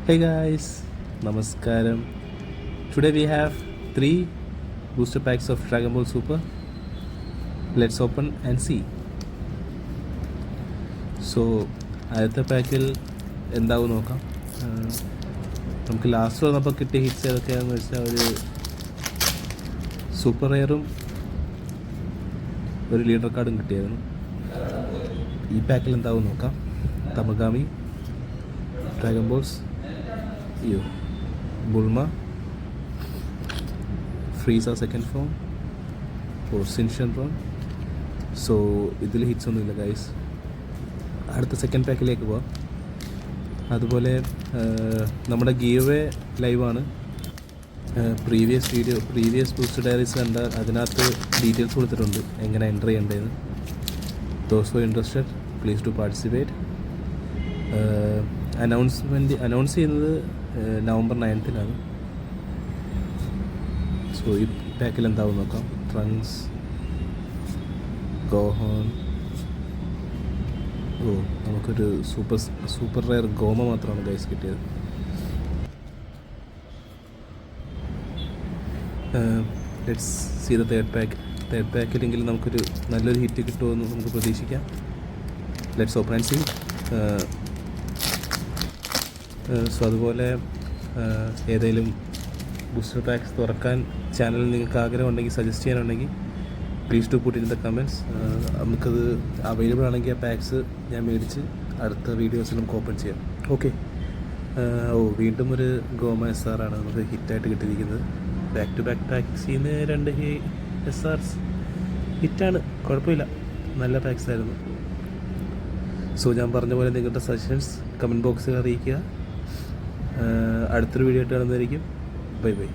Hey guys, Namaskaram. Today we have 3 booster packs of Dragon Ball Super. Let's open and see. So, ആദ്യത്തെ പാക്കിൽ എന്താവും നോക്കാം. നമുക്ക് last വന്നപ്പോൾ കിട്ടിയ ഹിറ്റ്സ് ഏതൊക്കെയാണെന്ന് വെച്ചാൽ ഒരു സൂപ്പർ റെയറും ഒരു ലീഡർ കാർഡും കിട്ടിയായിരുന്നു. ഈ പാക്കിൽ എന്താവും നോക്കാം. Tamagami, dragon balls, Bulma, Frieza second form, സിൻഷൻറോൺ. സോ ഇതിൽ ഹിറ്റ്സ് ഒന്നുമില്ല ഗൈസ്. അടുത്ത സെക്കൻഡ് പാക്കിലേക്ക് പോവാം. അതുപോലെ നമ്മുടെ ഗീവേ ലൈവാണ്. പ്രീവിയസ് ബൂസ്റ്റർ ഡയറീസ് കണ്ട അതിനകത്ത് ഡീറ്റെയിൽസ് കൊടുത്തിട്ടുണ്ട് എങ്ങനെ എൻ്റർ ചെയ്യേണ്ടതെന്ന്. Those for interested please to participate. Announce ചെയ്യുന്നത് November 9th. സോ ഈ പാക്കിൽ എന്താവും നോക്കാം. Trunks, Gohan. നമുക്കൊരു സൂപ്പർ റെയർ ഗോമ മാത്രമാണ് ഗൈസ് കിട്ടിയത്. ലെറ്റ്സ് സീ ദ തേർഡ് പാക്കിലെങ്കിലും നമുക്കൊരു നല്ലൊരു ഹിറ്റ് കിട്ടുമെന്ന് നമുക്ക് പ്രതീക്ഷിക്കാം. Let's open and see. So അതുപോലെ ഏതെങ്കിലും ബൂസ്റ്റർ പാക്സ് തുറക്കാൻ ചാനലിൽ നിങ്ങൾക്ക് ആഗ്രഹമുണ്ടെങ്കിൽ, സജസ്റ്റ് ചെയ്യാനുണ്ടെങ്കിൽ please to put in the comments. നമുക്കത് അവൈലബിൾ ആണെങ്കിൽ ആ പാക്സ് ഞാൻ മേടിച്ച് അടുത്ത വീഡിയോസിൽ നമുക്ക് ഓപ്പൺ ചെയ്യാം. ഓക്കെ. വീണ്ടും ഒരു ഗോമ SR ആണ് നമുക്ക് ഹിറ്റായിട്ട് കിട്ടിയിരിക്കുന്നത്. ബാക്ക് ടു ബാക്ക് പാക്സിൽ നിന്ന് 2 SRs ഹിറ്റാണ്, കുഴപ്പമില്ല, നല്ല പാക്സ് ആയിരുന്നു. സോ ഞാൻ പറഞ്ഞ പോലെ നിങ്ങളുടെ സജഷൻസ് കമൻറ്റ് ബോക്സിൽ അറിയിക്കുക. അടുത്തൊരു വീഡിയോ ആയിട്ട് കാണുന്നതായിരിക്കും. Bye bye.